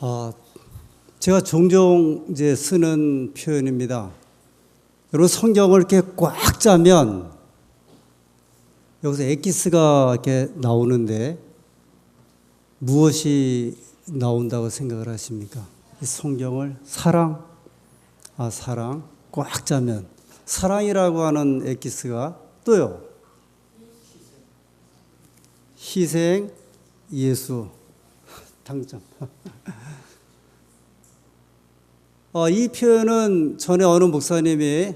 아, 제가 종종 이제 쓰는 표현입니다. 여러분 성경을 이렇게 꽉 짜면 여기서 엑기스가 이렇게 나오는데 무엇이 나온다고 생각을 하십니까? 이 성경을 사랑, 사랑 꽉 짜면 사랑이라고 하는 엑기스가 또요. 희생, 예수, 당점. 이 표현은 전에 어느 목사님이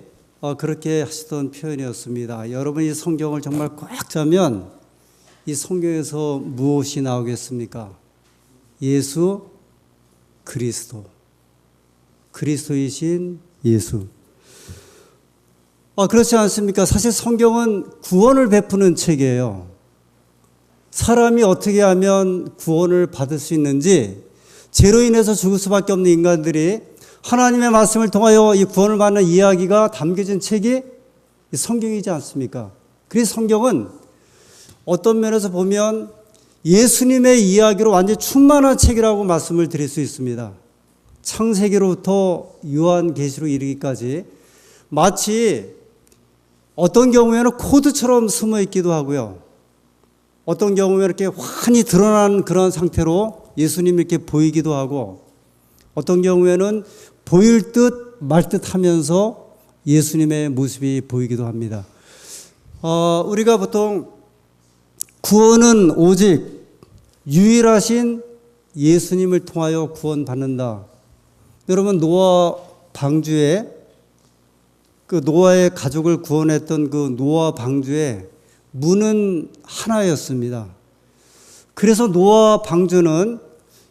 그렇게 하시던 표현이었습니다. 여러분이 성경을 정말 꽉 짜면 이 성경에서 무엇이 나오겠습니까? 예수, 그리스도. 그리스도이신 예수. 그렇지 않습니까? 사실 성경은 구원을 베푸는 책이에요. 사람이 어떻게 하면 구원을 받을 수 있는지, 죄로 인해서 죽을 수밖에 없는 인간들이 하나님의 말씀을 통하여 이 구원을 받는 이야기가 담겨진 책이 성경이지 않습니까? 그래서 성경은 어떤 면에서 보면 예수님의 이야기로 완전히 충만한 책이라고 말씀을 드릴 수 있습니다. 창세기로부터 요한계시로 이르기까지 마치 어떤 경우에는 코드처럼 숨어 있기도 하고요. 어떤 경우에는 이렇게 환히 드러난 그런 상태로 예수님이 이렇게 보이기도 하고, 어떤 경우에는 보일 듯 말 듯 하면서 예수님의 모습이 보이기도 합니다. 우리가 보통 구원은 오직 유일하신 예수님을 통하여 구원받는다. 여러분, 노아 방주에 그 노아의 가족을 구원했던 그 노아 방주에 문은 하나였습니다. 그래서 노아 방주는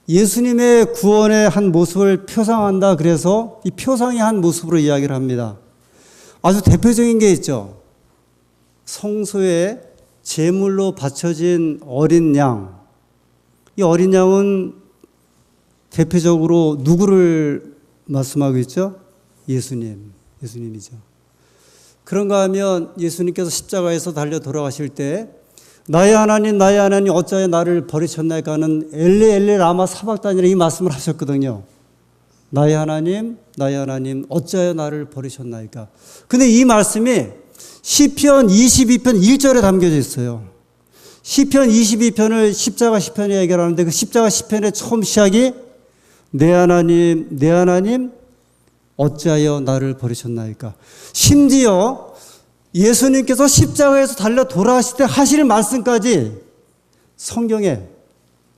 예수님의 구원의 한 모습을 표상한다. 그래서 이 표상의 한 모습으로 이야기를 합니다. 아주 대표적인 게 있죠. 성소에 제물로 바쳐진 어린 양. 이 어린 양은 대표적으로 누구를 말씀하고 있죠? 예수님이죠. 그런가 하면 예수님께서 십자가에서 달려 돌아가실 때 나의 하나님 어찌하여 나를 버리셨나이까 하는 엘레 엘레 라마 사박단이라는 이 말씀을 하셨거든요. 나의 하나님 어찌하여 나를 버리셨나이까. 근데 이 말씀이 시편 22편 1절에 담겨져 있어요. 시편 22편을 십자가 시편에 얘기하는데 그 십자가 시편의 처음 시작이 내 하나님 어찌하여 나를 버리셨나이까. 심지어 예수님께서 십자가에서 달려 돌아가실 때 하실 말씀까지 성경에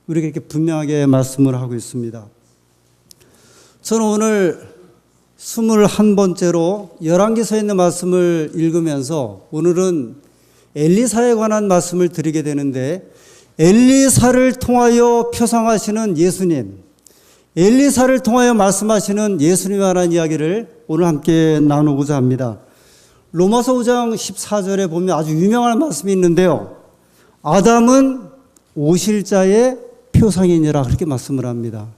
우리가 이렇게 분명하게 말씀을 하고 있습니다. 저는 오늘 21번째로 열왕기서에 있는 말씀을 읽으면서 오늘은 엘리사에 관한 말씀을 드리게 되는데, 엘리사를 통하여 표상하시는 예수님, 엘리사를 통하여 말씀하시는 예수님에 관한 이야기를 오늘 함께 나누고자 합니다. 로마서 5장 14절에 보면 아주 유명한 말씀이 있는데요. 아담은 오실 자의 표상이니라, 그렇게 말씀을 합니다.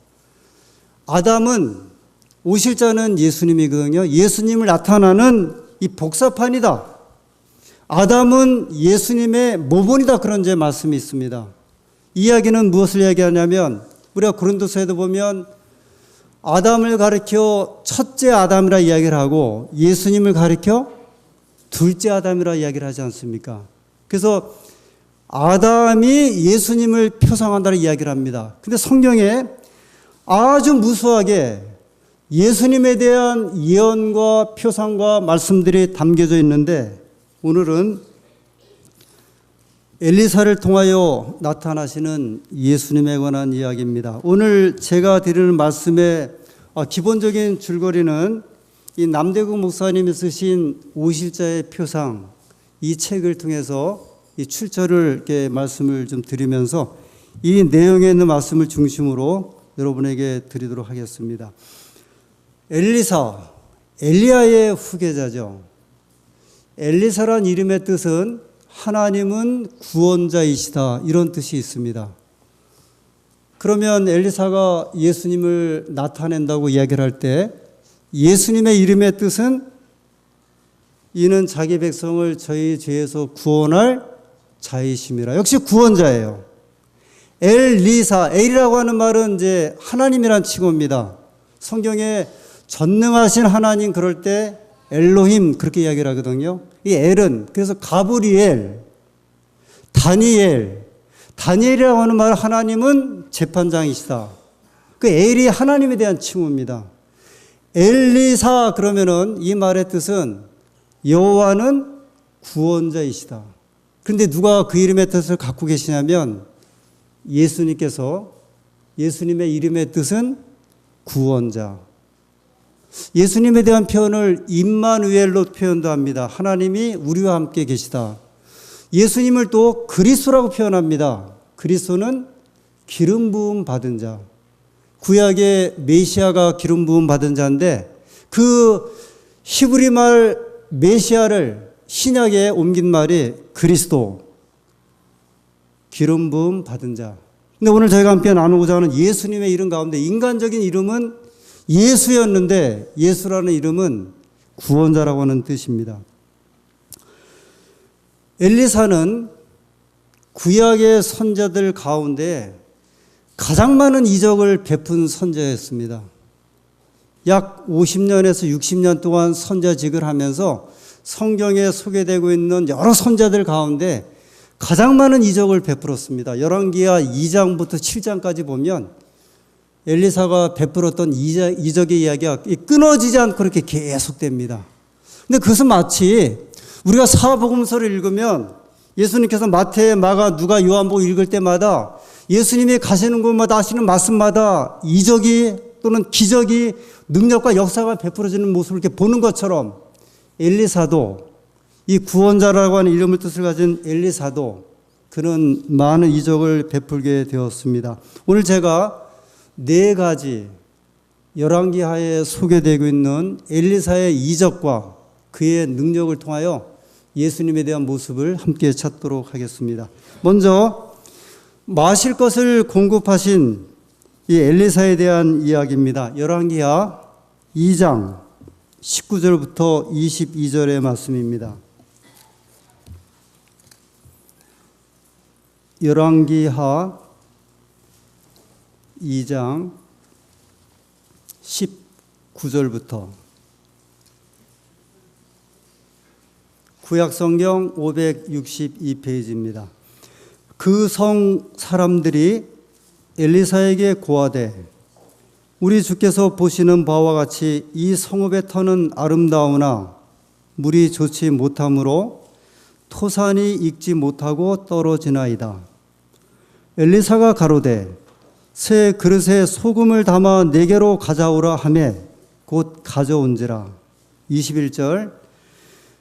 아담은 오실 자는 예수님이거든요. 예수님을 나타나는 이 복사판이다. 아담은 예수님의 모본이다, 그런 제 말씀이 있습니다. 이 이야기는 무엇을 이야기하냐면, 우리가 고린도서에도 보면 아담을 가리켜 첫째 아담이라 이야기를 하고 예수님을 가리켜 둘째 아담이라 이야기를 하지 않습니까? 그래서 아담이 예수님을 표상한다는 이야기를 합니다. 근데 성경에 아주 무수하게 예수님에 대한 예언과 표상과 말씀들이 담겨져 있는데, 오늘은 엘리사를 통하여 나타나시는 예수님에 관한 이야기입니다. 오늘 제가 드리는 말씀의 기본적인 줄거리는 이 남대국 목사님이 쓰신 오실자의 표상, 이 책을 통해서 이 출처를 이렇게 말씀을 좀 드리면서 이 내용에 있는 말씀을 중심으로 여러분에게 드리도록 하겠습니다. 엘리사, 엘리야의 후계자죠. 엘리사란 이름의 뜻은 하나님은 구원자이시다, 이런 뜻이 있습니다. 그러면 엘리사가 예수님을 나타낸다고 이야기를 할 때 예수님의 이름의 뜻은 이는 자기 백성을 저희 죄에서 구원할 자이심이라. 역시 구원자예요. 엘리사, 엘이라고 하는 말은 이제 하나님이란 칭호입니다. 성경에 전능하신 하나님 그럴 때 엘로힘 그렇게 이야기를 하거든요. 이 엘은 그래서 가브리엘, 다니엘이라고 하는 말 하나님은 재판장이시다. 그 엘이 하나님에 대한 칭호입니다. 엘리사 그러면은 이 말의 뜻은 여호와는 구원자이시다. 그런데 누가 그 이름의 뜻을 갖고 계시냐면 예수님께서 예수님의 이름의 뜻은 구원자. 예수님에 대한 표현을 임마누엘로 표현도 합니다. 하나님이 우리와 함께 계시다. 예수님을 또 그리스도라고 표현합니다. 그리스도는 기름 부음 받은 자. 구약의 메시아가 기름 부음 받은 자인데 그 히브리 말 메시아를 신약에 옮긴 말이 그리스도, 기름 부음 받은 자. 근데 오늘 저희가 함께 나누고자 하는 예수님의 이름 가운데 인간적인 이름은 예수였는데 예수라는 이름은 구원자라고 하는 뜻입니다. 엘리사는 구약의 선자들 가운데 가장 많은 이적을 베푼 선자였습니다. 약 50년에서 60년 동안 선자직을 하면서 성경에 소개되고 있는 여러 선자들 가운데 가장 많은 이적을 베풀었습니다. 열왕기하 2장부터 7장까지 보면 엘리사가 베풀었던 이적의 이야기가 끊어지지 않고 그렇게 계속됩니다. 근데 그것은 마치 우리가 사복음서를 읽으면 예수님께서 마태, 마가, 누가, 요한복음 읽을 때마다 예수님이 가시는 곳마다 하시는 말씀마다 이적이 또는 기적이 능력과 역사가 베풀어지는 모습을 이렇게 보는 것처럼 엘리사도 이 구원자라고 하는 이름을 뜻을 가진 엘리사도 그는 많은 이적을 베풀게 되었습니다. 오늘 제가 네 가지 열왕기하에 소개되고 있는 엘리사의 이적과 그의 능력을 통하여 예수님에 대한 모습을 함께 찾도록 하겠습니다. 먼저 마실 것을 공급하신 이 엘리사에 대한 이야기입니다. 열왕기하 2장 19절부터 22절의 말씀입니다. 열왕기하 2장 19절부터 구약성경 562페이지입니다. 그 성 사람들이 엘리사에게 고하되 우리 주께서 보시는 바와 같이 이 성읍의 터는 아름다우나 물이 좋지 못하므로 토산이 익지 못하고 떨어지나이다. 엘리사가 가로되 새 그릇에 소금을 담아 내게로 가져오라 하매 곧 가져온지라. 21절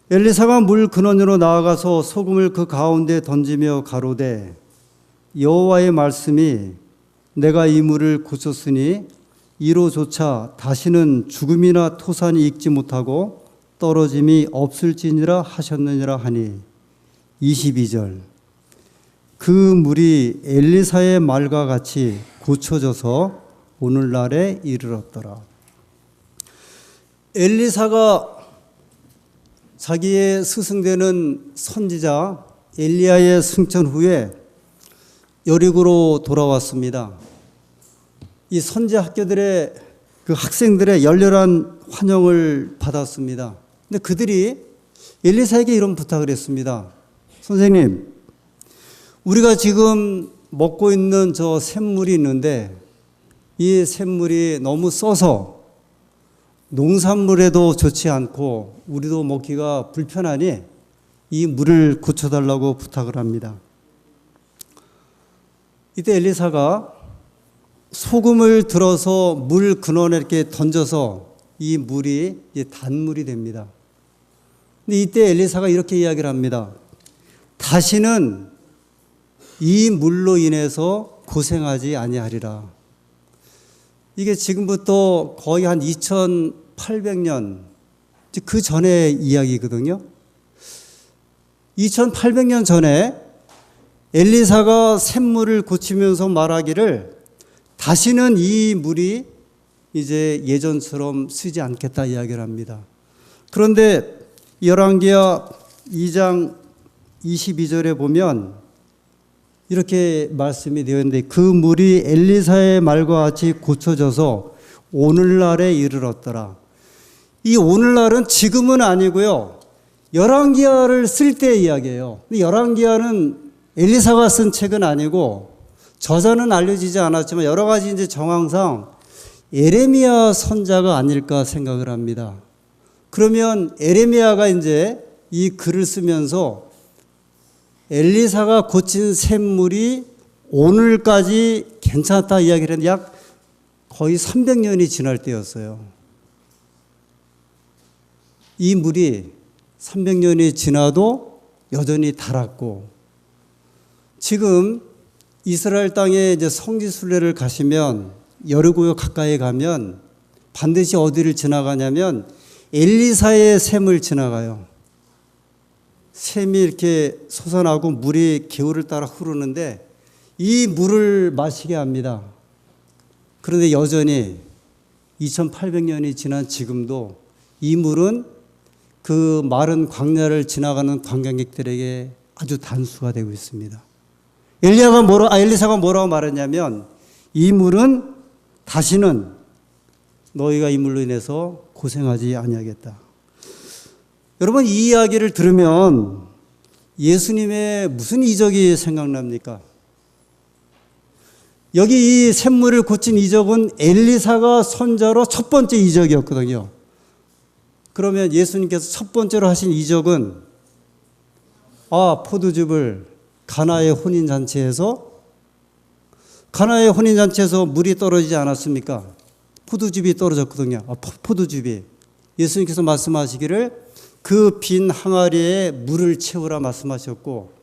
엘리사가 물 근원으로 나아가서 소금을 그 가운데 던지며 가로되 여호와의 말씀이 내가 이 물을 고쳤으니 이로조차 다시는 죽음이나 토산이 익지 못하고 떨어짐이 없을지니라 하셨느니라 하니. 22절 그 물이 엘리사의 말과 같이 고쳐져서 오늘날에 이르렀더라. 엘리사가 자기의 스승되는 선지자 엘리야의 승천 후에 여리고로 돌아왔습니다. 이 선지 학교들의 그 학생들의 열렬한 환영을 받았습니다. 근데 그들이 엘리사에게 이런 부탁을 했습니다. 선생님, 우리가 지금 먹고 있는 저 샘물이 있는데 이 샘물이 너무 써서 농산물에도 좋지 않고 우리도 먹기가 불편하니 이 물을 고쳐달라고 부탁을 합니다. 이때 엘리사가 소금을 들어서 물 근원에 이렇게 던져서 이 물이 이제 단물이 됩니다. 근데 이때 엘리사가 이렇게 이야기를 합니다. 다시는 이 물로 인해서 고생하지 아니하리라. 이게 지금부터 거의 한 2800년 그 전의 이야기거든요. 2800년 전에 엘리사가 샘물을 고치면서 말하기를 다시는 이 물이 이제 예전처럼 쓰지 않겠다 이야기를 합니다. 그런데 열왕기하 2장 22절에 보면 이렇게 말씀이 되어 있는데 그 물이 엘리사의 말과 같이 고쳐져서 오늘날에 이르렀더라. 이 오늘날은 지금은 아니고요. 열왕기하를 쓸 때 이야기예요. 근데 열왕기하는 엘리사가 쓴 책은 아니고 저자는 알려지지 않았지만 여러 가지 이제 정황상 에레미야 선자가 아닐까 생각을 합니다. 그러면 에레미야가 이제 이 글을 쓰면서 엘리사가 고친 샘물이 오늘까지 괜찮다 이야기를 했는데 약 거의 300년이 지날 때였어요. 이 물이 300년이 지나도 여전히 달았고, 지금 이스라엘 땅에 이제 성지순례를 가시면 여리고 가까이 가면 반드시 어디를 지나가냐면 엘리사의 샘을 지나가요. 샘이 이렇게 솟아나고 물이 개울을 따라 흐르는데 이 물을 마시게 합니다. 그런데 여전히 2800년이 지난 지금도 이 물은 그 마른 광야를 지나가는 관광객들에게 아주 단수가 되고 있습니다. 엘리사가 뭐라고 말했냐면 이 물은 다시는 너희가 이 물로 인해서 고생하지 아니하겠다. 여러분, 이 이야기를 들으면 예수님의 무슨 이적이 생각납니까? 여기 이 샘물을 고친 이적은 엘리사가 선자로 첫 번째 이적이었거든요. 그러면 예수님께서 첫 번째로 하신 이적은 포도즙을 가나의 혼인잔치에서 물이 떨어지지 않았습니까? 포도즙이 떨어졌거든요. 포도즙이. 예수님께서 말씀하시기를 그 빈 항아리에 물을 채우라 말씀하셨고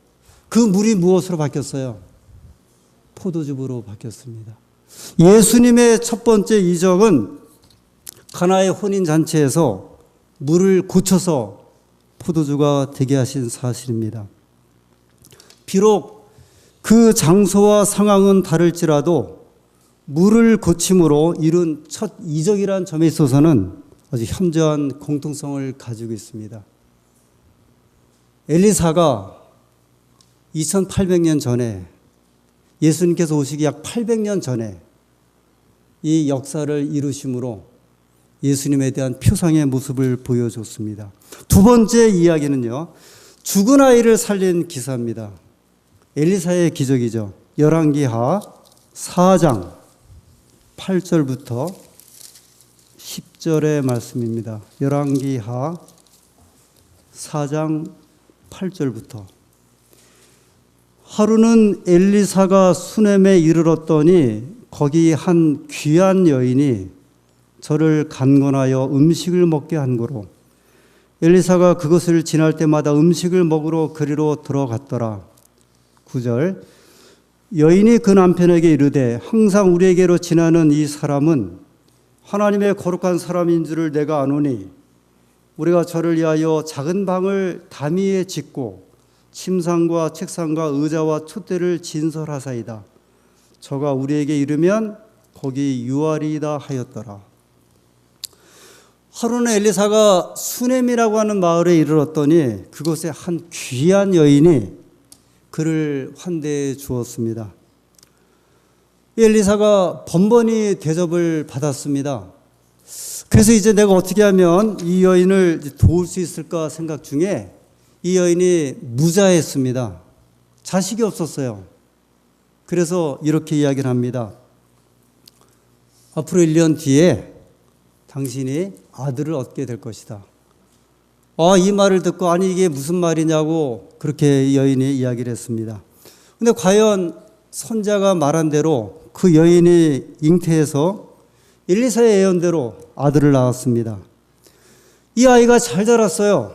그 물이 무엇으로 바뀌었어요? 포도즙으로 바뀌었습니다. 예수님의 첫 번째 이적은 가나의 혼인잔치에서 물을 고쳐서 포도주가 되게 하신 사실입니다. 비록 그 장소와 상황은 다를지라도 물을 고침으로 이룬 첫 이적이라는 점에 있어서는 아주 현저한 공통성을 가지고 있습니다. 엘리사가 2800년 전에 예수님께서 오시기 약 800년 전에 이 역사를 이루심으로 예수님에 대한 표상의 모습을 보여줬습니다. 두 번째 이야기는요, 죽은 아이를 살린 기사입니다. 엘리사의 기적이죠. 열왕기하 4장 8절부터 10절의 말씀입니다. 열왕기하 4장 8절부터 하루는 엘리사가 수넴에 이르렀더니 거기 한 귀한 여인이 저를 간건하여 음식을 먹게 한 거로 엘리사가 그것을 지날 때마다 음식을 먹으러 그리로 들어갔더라. 9절 여인이 그 남편에게 이르되 항상 우리에게로 지나는 이 사람은 하나님의 거룩한 사람인 줄을 내가 아노니 우리가 저를 위하여 작은 방을 담위에 짓고 침상과 책상과 의자와 촛대를 진설하사이다. 저가 우리에게 이르면 거기 유아리이다 하였더라. 하루는 엘리사가 수넴이라고 하는 마을에 이르렀더니 그곳에 한 귀한 여인이 그를 환대해 주었습니다. 엘리사가 번번이 대접을 받았습니다. 그래서 이제 내가 어떻게 하면 이 여인을 도울 수 있을까 생각 중에 이 여인이 무자했습니다. 자식이 없었어요. 그래서 이렇게 이야기를 합니다. 앞으로 1년 뒤에 당신이 아들을 얻게 될 것이다. 이 말을 듣고 아니 이게 무슨 말이냐고 그렇게 여인이 이야기를 했습니다. 근데 과연 선자가 말한 대로 그 여인이 잉태해서 엘리사의 예언대로 아들을 낳았습니다. 이 아이가 잘 자랐어요.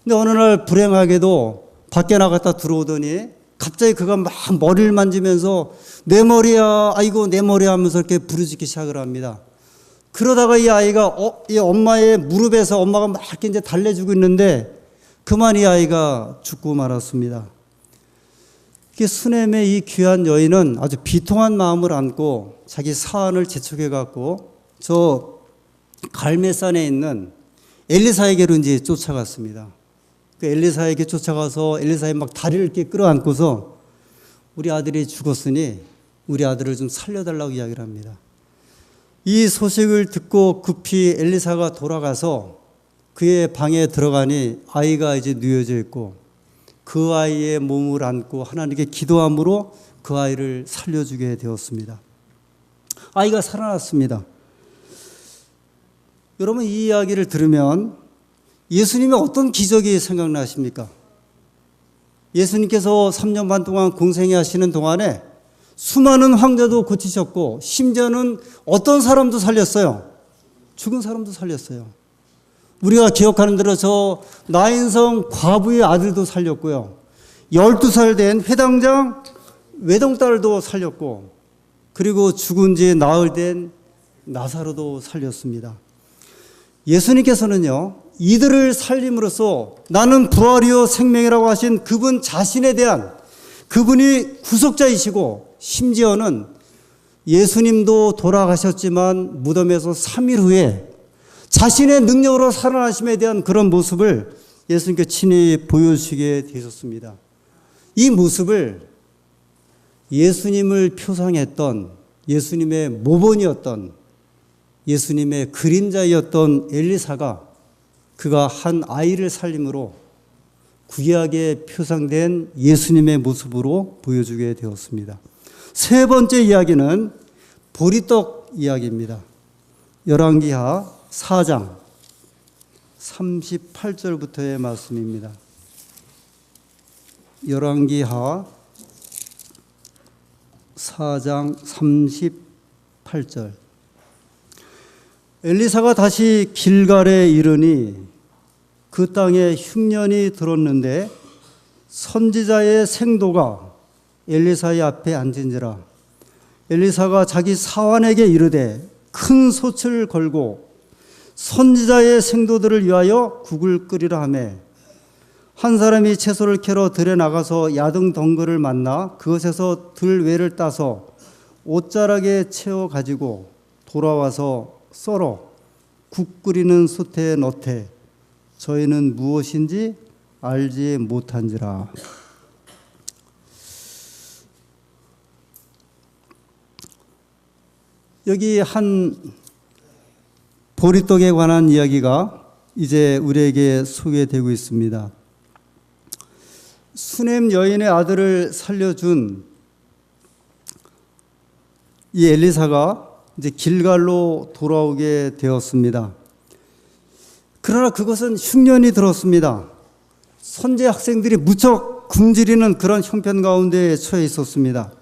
근데 어느 날 불행하게도 밖에 나갔다 들어오더니 갑자기 그가 막 머리를 만지면서 내 머리야, 아이고 내 머리야 하면서 이렇게 부르짖기 시작을 합니다. 그러다가 이 아이가 이 엄마의 무릎에서 엄마가 막 이렇게 이제 달래주고 있는데 그만 이 아이가 죽고 말았습니다. 이게 수넴의 이 귀한 여인은 아주 비통한 마음을 안고 자기 사안을 재촉해 갖고 저 갈멜산에 있는 엘리사에게로 이제 쫓아갔습니다. 그 엘리사에게 쫓아가서 엘리사의 막 다리를 이렇게 끌어안고서 우리 아들이 죽었으니 우리 아들을 좀 살려달라고 이야기를 합니다. 이 소식을 듣고 급히 엘리사가 돌아가서 그의 방에 들어가니 아이가 이제 누워져 있고 그 아이의 몸을 안고 하나님께 기도함으로 그 아이를 살려주게 되었습니다. 아이가 살아났습니다. 여러분, 이 이야기를 들으면 예수님의 어떤 기적이 생각나십니까? 예수님께서 3년 반 동안 공생애 하시는 동안에 수많은 황자도 고치셨고 심지어는 어떤 사람도 살렸어요. 죽은 사람도 살렸어요. 우리가 기억하는 대로 저 나인성 과부의 아들도 살렸고요. 12살 된 회당장 외동딸도 살렸고 그리고 죽은 지 나흘 된 나사로도 살렸습니다. 예수님께서는요, 이들을 살림으로써 나는 부활이요 생명이라고 하신 그분 자신에 대한, 그분이 구속자이시고 심지어는 예수님도 돌아가셨지만 무덤에서 3일 후에 자신의 능력으로 살아나심에 대한 그런 모습을 예수님께 친히 보여주시게 되셨습니다. 이 모습을 예수님을 표상했던, 예수님의 모본이었던, 예수님의 그림자였던 엘리사가 그가 한 아이를 살림으로 구약에 표상된 예수님의 모습으로 보여주게 되었습니다. 세 번째 이야기는 보리떡 이야기입니다. 열왕기하 4장 38절부터의 말씀입니다. 열왕기하 4장 38절. 엘리사가 다시 길갈에 이르니 그 땅에 흉년이 들었는데 선지자의 생도가 엘리사의 앞에 앉은지라. 엘리사가 자기 사환에게 이르되 큰 솥을 걸고 선지자의 생도들을 위하여 국을 끓이라 하매 한 사람이 채소를 캐러 들에 나가서 야등 덩굴을 만나 그것에서 들외를 따서 옷자락에 채워 가지고 돌아와서 썰어 국 끓이는 솥에 넣되 저희는 무엇인지 알지 못한지라. 여기 한 보리떡에 관한 이야기가 이제 우리에게 소개되고 있습니다. 수넴 여인의 아들을 살려준 이 엘리사가 이제 길갈로 돌아오게 되었습니다. 그러나 그것은 흉년이 들었습니다. 선제 학생들이 무척 굶주리는 그런 형편 가운데 처해 있었습니다.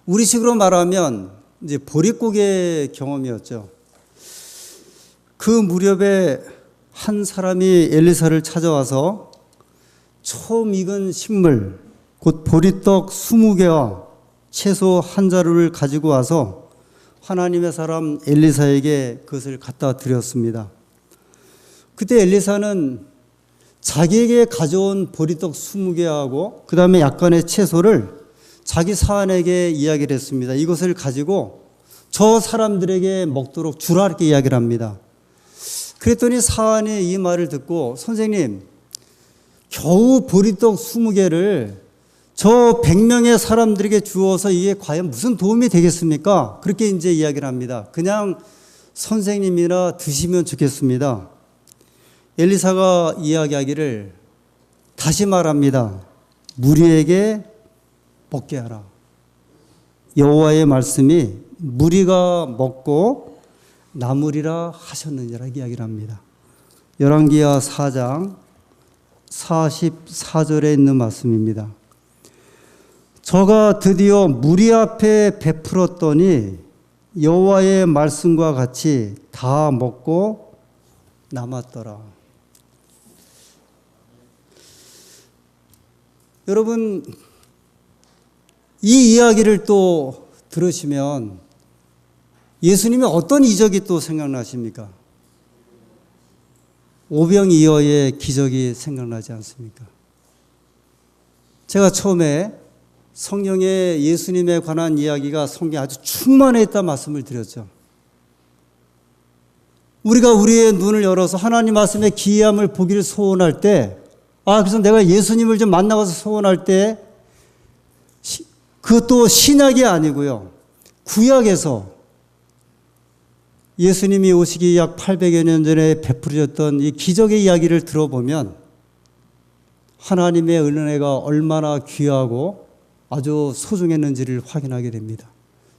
우리식으로 말하면 이제 보릿고개 경험이었죠. 그 무렵에 한 사람이 엘리사를 찾아와서 처음 익은 식물, 곧 보리떡 20개와 채소 한 자루를 가지고 와서 하나님의 사람 엘리사에게 그것을 갖다 드렸습니다. 그때 엘리사는 자기에게 가져온 보리떡 20개하고 그 다음에 약간의 채소를 자기 사환에게 이야기를 했습니다. 이것을 가지고 저 사람들에게 먹도록 주라 이렇게 이야기를 합니다. 그랬더니 사환이 이 말을 듣고 선생님, 겨우 보리떡 20개를 저 100명의 사람들에게 주어서 이게 과연 무슨 도움이 되겠습니까? 그렇게 이제 이야기를 합니다. 그냥 선생님이나 드시면 좋겠습니다. 엘리사가 이야기하기를 다시 말합니다. 무리에게 먹게 하라. 여호와의 말씀이 무리가 먹고 나무리라 하셨느니라 이야기를 합니다. 열왕기하 4장 44절에 있는 말씀입니다. 저가 드디어 무리 앞에 베풀었더니 여호와의 말씀과 같이 다 먹고 남았더라. 여러분, 이 이야기를 또 들으시면 예수님의 어떤 이적이 또 생각나십니까? 오병이어의 기적이 생각나지 않습니까? 제가 처음에 성경에 예수님에 관한 이야기가 성경에 아주 충만해 있다 말씀을 드렸죠. 우리가 우리의 눈을 열어서 하나님 말씀의 기이함을 보기를 소원할 때, 그래서 내가 예수님을 좀 만나가서 소원할 때 그것도 신약이 아니고요. 구약에서 예수님이 오시기 약 800여 년 전에 베풀어졌던 이 기적의 이야기를 들어보면 하나님의 은혜가 얼마나 귀하고 아주 소중했는지를 확인하게 됩니다.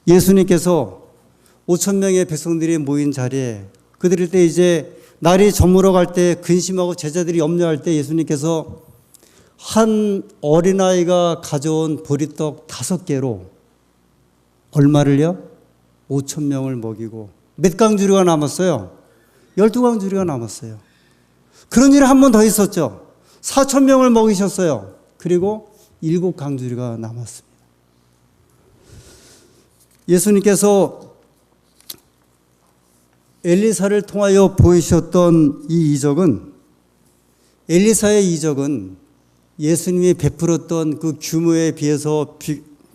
예수님께서 5천 명의 백성들이 모인 자리에 그들일 때 이제 날이 저물어 갈 때 근심하고 제자들이 염려할 때 예수님께서 한 어린아이가 가져온 보리떡 5개로 얼마를요? 5천 명을 먹이고 몇 강주리가 남았어요? 12강주리가 남았어요. 그런 일이 한 번 더 있었죠. 4천 명을 먹이셨어요. 그리고 7강주리가 남았습니다. 예수님께서 엘리사를 통하여 보이셨던 이 이적은, 엘리사의 이적은 예수님이 베풀었던 그 규모에 비해서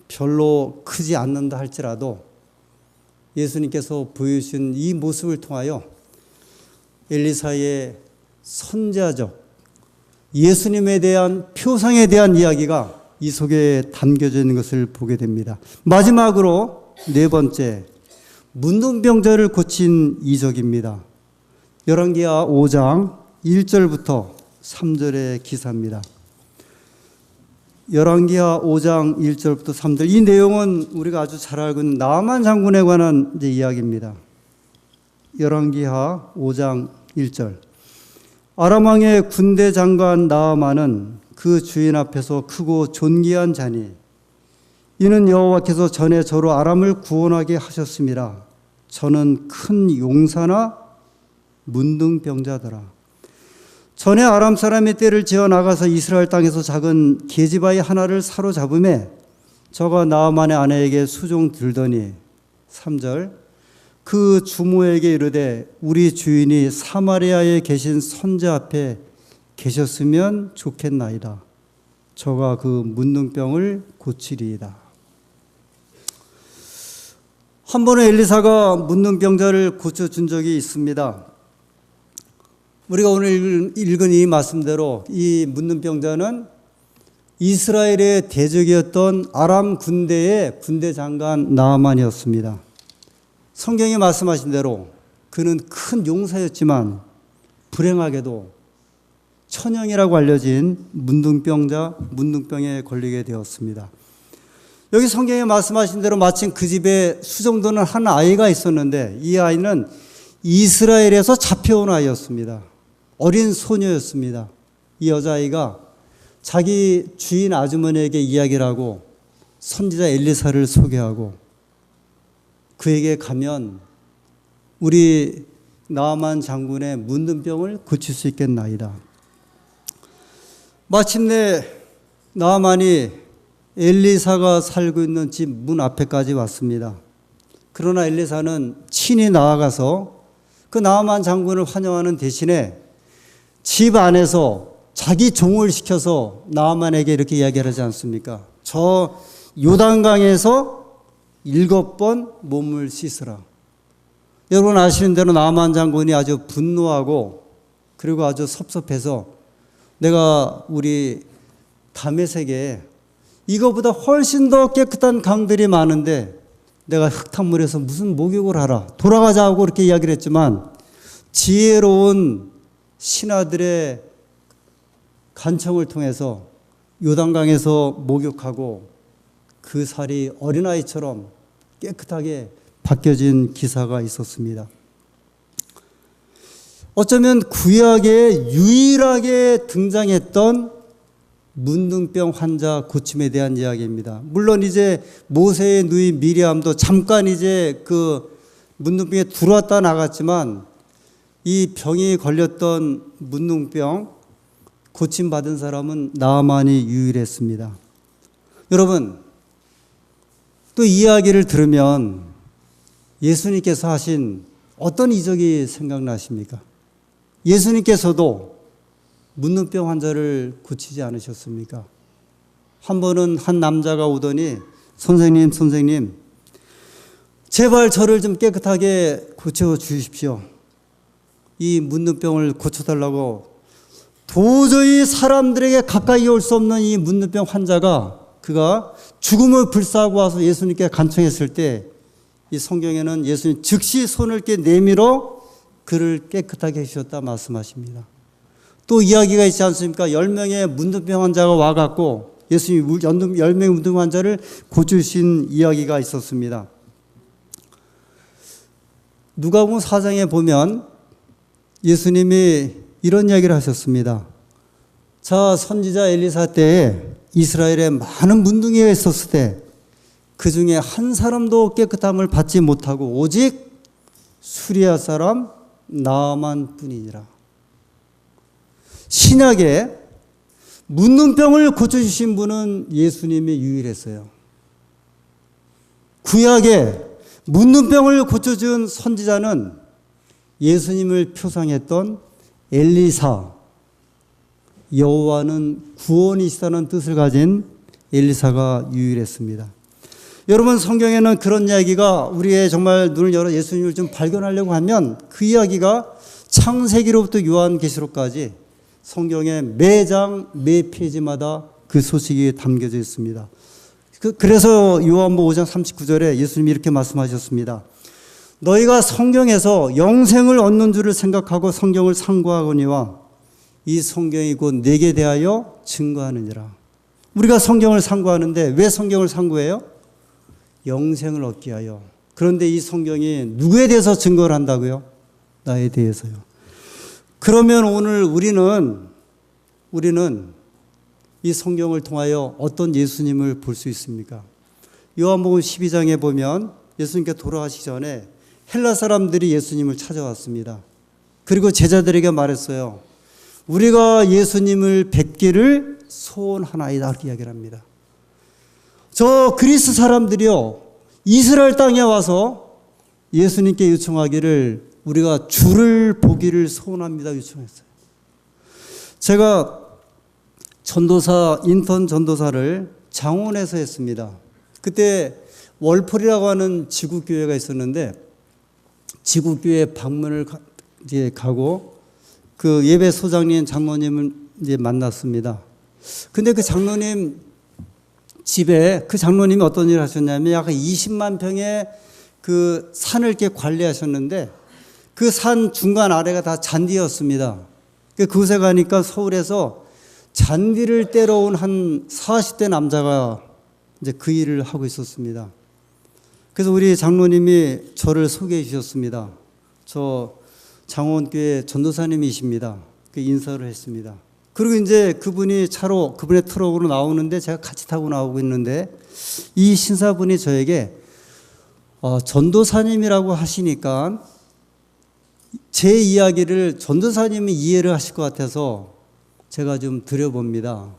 별로 크지 않는다 할지라도 예수님께서 보여주신 이 모습을 통하여 엘리사의 선자적 예수님에 대한 표상에 대한 이야기가 이 속에 담겨져 있는 것을 보게 됩니다. 마지막으로 네 번째, 문둥병자를 고친 이적입니다. 열왕기하 5장 1절부터 3절의 기사입니다. 열왕기하 5장 1절부터 3절. 이 내용은 우리가 아주 잘 알고 있는 나아만 장군에 관한 이야기입니다. 열왕기하 5장 1절. 아람 왕의 군대 장관 나아만은 그 주인 앞에서 크고 존귀한 자니 이는 여호와께서 전에 저로 아람을 구원하게 하셨습니다. 저는 큰 용사나 문둥병자더라. 전에 아람 사람의 떼를 지어 나가서 이스라엘 땅에서 작은 계집아이 하나를 사로잡음에 저가 나아만의 아내에게 수종 들더니 3절 그 주모에게 이르되 우리 주인이 사마리아에 계신 선자 앞에 계셨으면 좋겠나이다. 저가 그 문둥병을 고치리이다. 한 번은 엘리사가 문둥병자를 고쳐준 적이 있습니다. 우리가 오늘 읽은 이 말씀대로 이 문둥병자는 이스라엘의 대적이었던 아람 군대의 군대 장관 나아만이었습니다. 성경이 말씀하신 대로 그는 큰 용사였지만 불행하게도 천형이라고 알려진 문둥병에 걸리게 되었습니다. 여기 성경에 말씀하신 대로 마침 그 집에 수정도는 한 아이가 있었는데 이 아이는 이스라엘에서 잡혀온 아이였습니다. 어린 소녀였습니다. 이 여자아이가 자기 주인 아주머니에게 이야기를 하고 선지자 엘리사를 소개하고 그에게 가면 우리 나아만 장군의 문둥병을 고칠 수 있겠나이다. 마침내 나아만이 엘리사가 살고 있는 집 문 앞에까지 왔습니다. 그러나 엘리사는 친히 나아가서 그 나아만 장군을 환영하는 대신에 집 안에서 자기 종을 시켜서 나아만에게 이렇게 이야기를 하지 않습니까? 저 요단강에서 7번 몸을 씻으라. 여러분 아시는 대로 나아만 장군이 아주 분노하고 그리고 아주 섭섭해서 내가 우리 다메섹에 이거보다 훨씬 더 깨끗한 강들이 많은데 내가 흙탕물에서 무슨 목욕을 하라. 돌아가자고 그렇게 이야기를 했지만 지혜로운 신하들의 간청을 통해서 요단강에서 목욕하고 그 살이 어린아이처럼 깨끗하게 바뀌어진 기사가 있었습니다. 어쩌면 구약에 유일하게 등장했던 문둥병 환자 고침에 대한 이야기입니다. 물론 이제 모세의 누이 미리암도 잠깐 이제 그 문둥병에 들어왔다 나갔지만 이 병이 걸렸던 문둥병 고침받은 사람은 나아만이 유일했습니다. 여러분, 또 이야기를 들으면 예수님께서 하신 어떤 이적이 생각나십니까? 예수님께서도 문둥병 환자를 고치지 않으셨습니까? 한 번은 한 남자가 오더니 선생님 제발 저를 좀 깨끗하게 고쳐주십시오. 이 문둥병을 고쳐달라고 도저히 사람들에게 가까이 올 수 없는 이 문둥병 환자가 그가 죽음을 불사하고 와서 예수님께 간청했을 때 이 성경에는 예수님 즉시 손을 이렇게 내밀어 그를 깨끗하게 해주셨다 말씀하십니다. 또 이야기가 있지 않습니까? 10명의 문둥병 환자가 와갖고 예수님이 10명의 문둥병 환자를 고쳐주신 이야기가 있었습니다. 누가복음 4장에 보면 예수님이 이런 이야기를 하셨습니다. 자, 선지자 엘리사 때에 이스라엘에 많은 문둥이가 있었을 때 그 중에 한 사람도 깨끗함을 받지 못하고 오직 수리아 사람 나아만 뿐이니라. 신약에 문둥병을 고쳐주신 분은 예수님이 유일했어요. 구약에 문둥병을 고쳐준 선지자는 예수님을 표상했던 엘리사, 여호와는 구원이시다는 뜻을 가진 엘리사가 유일했습니다. 여러분, 성경에는 그런 이야기가 우리의 정말 눈을 열어 예수님을 좀 발견하려고 하면 그 이야기가 창세기로부터 요한계시록까지 성경의 매장 매 페이지마다 그 소식이 담겨져 있습니다. 그래서 요한복음 5장 39절에 예수님이 이렇게 말씀하셨습니다. 너희가 성경에서 영생을 얻는 줄을 생각하고 성경을 상고하거니와 이 성경이 곧 내게 대하여 증거하느니라. 우리가 성경을 상고하는데 왜 성경을 상고해요? 영생을 얻기 위하여. 그런데 이 성경이 누구에 대해서 증거를 한다고요? 나에 대해서요. 그러면 오늘 우리는 이 성경을 통하여 어떤 예수님을 볼 수 있습니까? 요한복음 12장에 보면 예수님께 돌아가시기 전에 헬라 사람들이 예수님을 찾아왔습니다. 그리고 제자들에게 말했어요. 우리가 예수님을 뵙기를 소원하나이다 이렇게 이야기를 합니다. 저 그리스 사람들이요, 이스라엘 땅에 와서 예수님께 요청하기를 우리가 주를 보기를 소원합니다 요청했어요. 제가 인턴 전도사를 장원에서 했습니다. 그때 월폴이라고 하는 지구교회가 있었는데 지구교회 방문을 가고 그 예배 소장님 장로님을 이제 만났습니다. 근데 그 장로님 집에 그 장로님이 어떤 일을 하셨냐면 약간 20만 평의 그 산을 이렇게 관리하셨는데 그 산 중간 아래가 다 잔디였습니다. 그곳에 가니까 서울에서 잔디를 떼러 온 한 40대 남자가 이제 그 일을 하고 있었습니다. 그래서 우리 장로님이 저를 소개해 주셨습니다. 저 장원교회 전도사님이십니다. 그 인사를 했습니다. 그리고 이제 그분의 트럭으로 나오는데 제가 같이 타고 나오고 있는데 이 신사분이 저에게 전도사님이라고 하시니까 제 이야기를 전도사님이 이해를 하실 것 같아서 제가 좀 드려봅니다.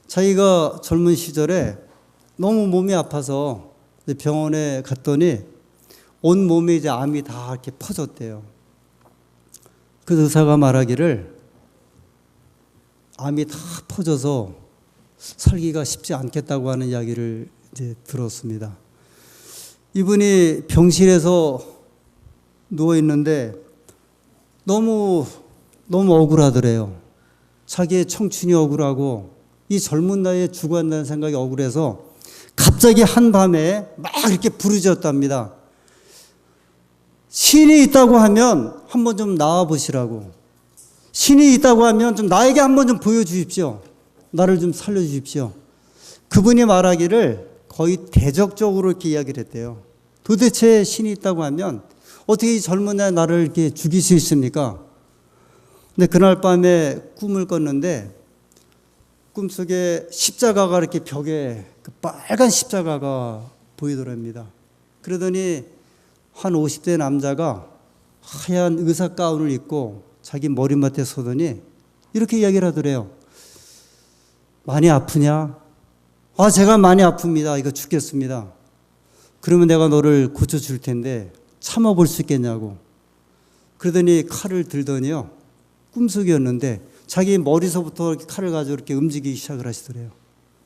자기가 젊은 시절에 너무 몸이 아파서 병원에 갔더니 온 몸에 이제 암이 다 이렇게 퍼졌대요. 그 의사가 말하기를 암이 다 퍼져서 살기가 쉽지 않겠다고 하는 이야기를 이제 들었습니다. 이분이 병실에서 누워 있는데 너무 억울하더래요. 자기의 청춘이 억울하고 이 젊은 나이에 죽어야 한다는 생각이 억울해서 갑자기 한밤에 막 이렇게 부르짖었답니다. 신이 있다고 하면 한번 좀 나와 보시라고. 신이 있다고 하면 좀 나에게 한번 좀 보여주십시오. 나를 좀 살려주십시오. 그분이 말하기를 거의 대적적으로 이렇게 이야기를 했대요. 도대체 신이 있다고 하면 어떻게 이 젊은 나이 나를 이렇게 죽일 수 있습니까? 근데 그날 밤에 꿈을 꿨는데 꿈속에 십자가가 이렇게 벽에 그 빨간 십자가가 보이더랍니다. 그러더니 한 50대 남자가 하얀 의사 가운을 입고 자기 머리맡에 서더니 이렇게 이야기를 하더래요. 많이 아프냐? 제가 많이 아픕니다. 이거 죽겠습니다. 그러면 내가 너를 고쳐줄 텐데 참아볼 수 있겠냐고. 그러더니 칼을 들더니요. 꿈속이었는데 자기 머리서부터 이렇게 칼을 가지고 이렇게 움직이기 시작을 하시더래요.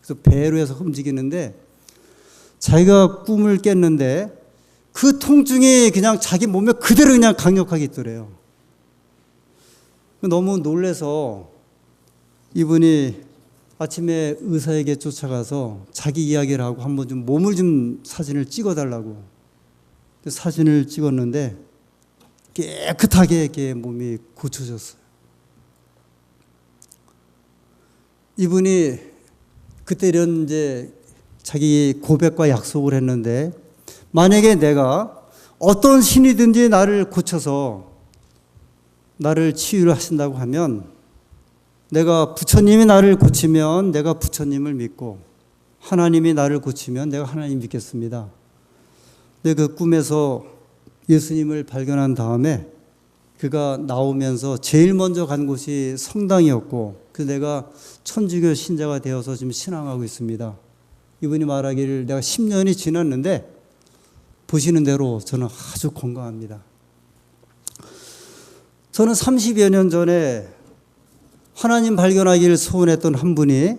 그래서 배로 해서 움직이는데 자기가 꿈을 깼는데 그 통증이 그냥 자기 몸에 그대로 그냥 강력하게 있더래요. 너무 놀라서 이분이 아침에 의사에게 쫓아가서 자기 이야기를 하고 한번 좀 몸을 좀 사진을 찍어달라고 사진을 찍었는데 깨끗하게 이렇게 몸이 고쳐졌어요. 이분이 그때는 이제 자기 고백과 약속을 했는데, 만약에 내가 어떤 신이든지 나를 고쳐서 나를 치유를 하신다고 하면, 내가 부처님이 나를 고치면 내가 부처님을 믿고, 하나님이 나를 고치면 내가 하나님 믿겠습니다. 근데 그 꿈에서 예수님을 발견한 다음에 그가 나오면서 제일 먼저 간 곳이 성당이었고, 그래서 내가 천주교 신자가 되어서 지금 신앙하고 있습니다. 이분이 말하기를 내가 10년이 지났는데 보시는 대로 저는 아주 건강합니다. 저는 30여 년 전에 하나님 발견하기를 소원했던 한 분이,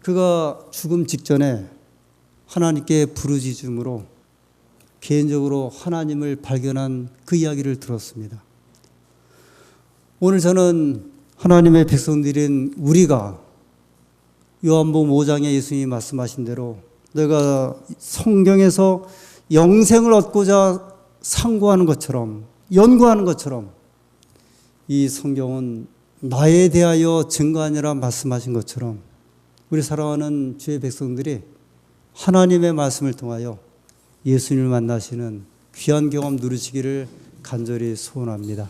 그가 죽음 직전에 하나님께 부르짖음으로 개인적으로 하나님을 발견한 그 이야기를 들었습니다. 오늘 저는 하나님의 백성들인 우리가 요한복음 5장에 예수님이 말씀하신 대로 내가 성경에서 영생을 얻고자 상고하는 것처럼, 연구하는 것처럼, 이 성경은 나에 대하여 증거하니라 말씀하신 것처럼 우리 사랑하는 주의 백성들이 하나님의 말씀을 통하여 예수님을 만나시는 귀한 경험 누리시기를 간절히 소원합니다.